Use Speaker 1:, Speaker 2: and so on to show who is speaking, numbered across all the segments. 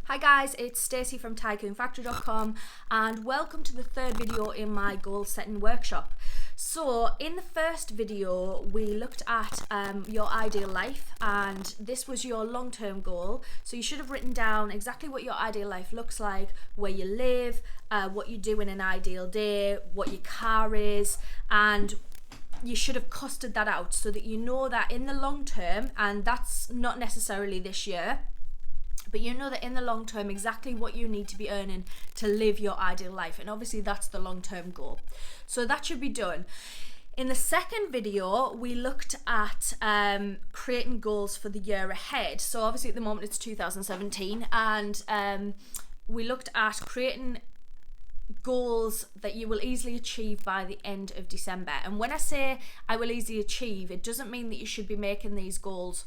Speaker 1: Hi guys, it's Stacey from tycoonfactory.com and welcome to the third video in my goal setting workshop. So in the first video we looked at your ideal life, and this was your long-term goal. So you should have written down exactly what your ideal life looks like, where you live, what you do in an ideal day, what your car is, and you should have costed that out so that you know that in the long term, and that's not necessarily this year, but you know that in the long term exactly what you need to be earning to live your ideal life, and obviously that's the long-term goal. So that should be done. In the second video we looked at creating goals for the year ahead. So obviously at the moment it's 2017, and we looked at creating goals that you will easily achieve by the end of December. And when I say I will easily achieve, it doesn't mean that you should be making these goals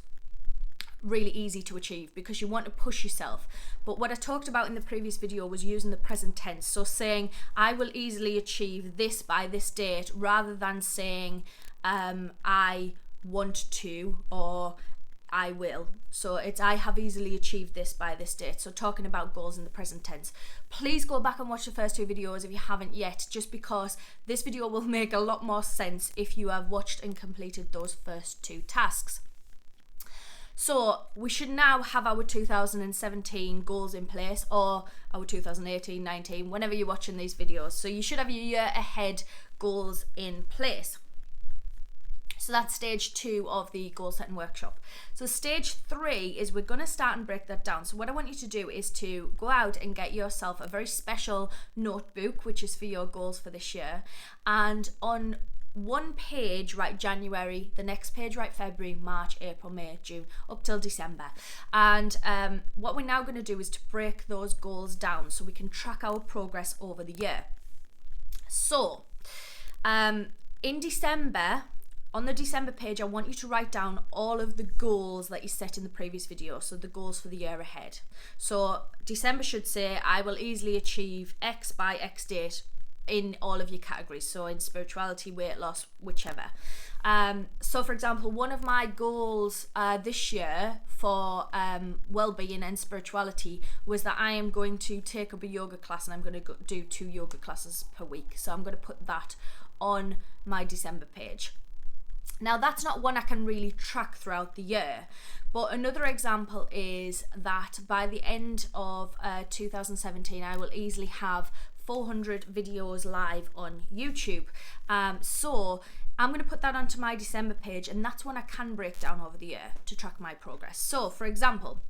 Speaker 1: really easy to achieve, because you want to push yourself. But what I talked about in the previous video was using the present tense, so saying I will easily achieve this by this date, rather than saying I want to or I will. So it's I have easily achieved this by this date. So talking about goals in the present tense. Please go back and watch the first two videos if you haven't yet, just because this video will make a lot more sense if you have watched and completed those first two tasks. So we should now have our 2017 goals in place, or our 2018, 19, whenever you're watching these videos. So you should have your year ahead goals in place. So that's stage 2 of the goal setting workshop. So stage 3 is we're going to start and break that down. So what I want you to do is to go out and get yourself a very special notebook, which is for your goals for this year. And on one page write January, the next page write February, March, April, May, June, up till December. And what we're now going to do is to break those goals down so we can track our progress over the year. So in December, on the December page, I want you to write down all of the goals that you set in the previous video, so the goals for the year ahead. So December should say I will easily achieve X by X date in all of your categories, so in spirituality, weight loss, whichever. So for example, one of my goals this year for well-being and spirituality was that I am going to take up a yoga class, and I'm going to do 2 yoga classes per week. So I'm going to put that on my December page. Now that's not one I can really track throughout the year, but another example is that by the end of 2017 I will easily have 400 videos live on YouTube. So I'm going to put that onto my December page, and that's one I can break down over the year to track my progress. So for example,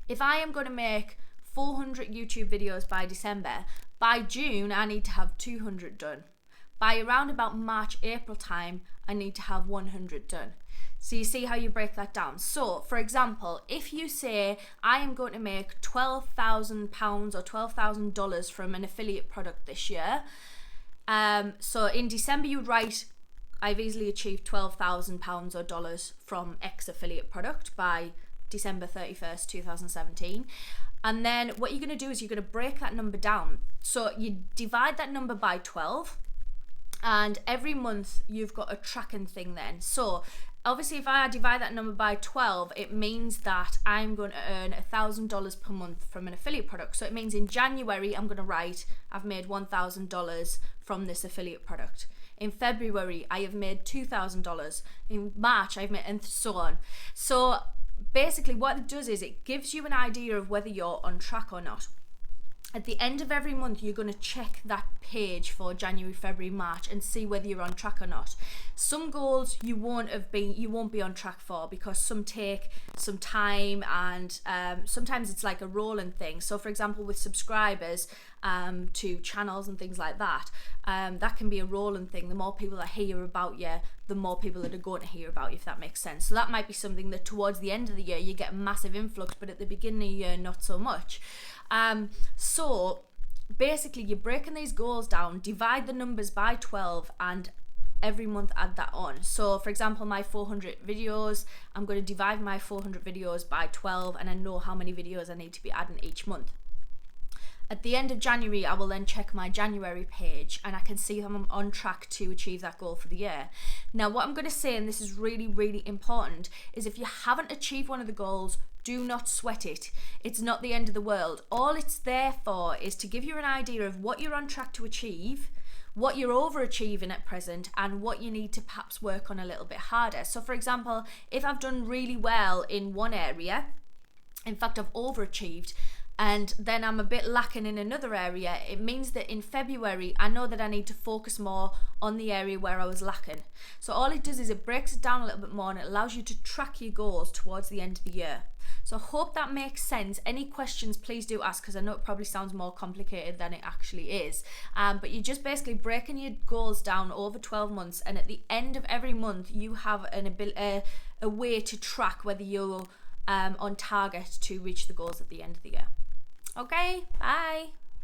Speaker 1: if I am going to make 400 YouTube videos by December, by June I need to have 200 done. By around about March, April time, I need to have 100 done. So you see how you break that down. So for example, if you say I am going to make £12,000 or $12,000 from an affiliate product this year, so in December you'd write I've easily achieved £12,000 or dollars from X affiliate product by December 31st, 2017. And then what you're going to do is you're going to break that number down. So you divide that number by 12, and every month you've got a tracking thing then. So obviously if I divide that number by 12, it means that I'm going to earn $1,000 per month from an affiliate product. So it means in January I'm going to write I've made $1,000 from this affiliate product. In February I have made $2,000. In March I've made, and so on. So basically what it does is it gives you an idea of whether you're on track or not. At the end of every month, you're going to check that page for January, February, March and see whether you're on track or not. Some goals you won't be on track for, because some take some time, and sometimes it's like a rolling thing. So for example, with subscribers to channels and things like that, that can be a rolling thing. The more people that hear about you, the more people that are going to hear about you, if that makes sense. So that might be something that towards the end of the year you get a massive influx, but at the beginning of the year not so much. So basically you're breaking these goals down, divide the numbers by 12, and every month add that on. So for example, my 400 videos, I'm going to divide my 400 videos by 12, and I know how many videos I need to be adding each month. At the end of January, I will then check my January page, and I can see how I'm on track to achieve that goal for the year. Now, what I'm going to say, and this is really, really important, is if you haven't achieved one of the goals, Do not sweat it. It's not the end of the world. All it's there for is to give you an idea of what you're on track to achieve, what you're overachieving at present, and what you need to perhaps work on a little bit harder. So for example, if I've done really well in one area, in fact I've overachieved, and then I'm a bit lacking in another area, it means that in February I know that I need to focus more on the area where I was lacking. So all it does is it breaks it down a little bit more, and it allows you to track your goals towards the end of the year. So I hope that makes sense. Any questions, please do ask, because I know it probably sounds more complicated than it actually is. But you're just basically breaking your goals down over 12 months, and at the end of every month you have a way to track whether you're on target to reach the goals at the end of the year. Okay, bye.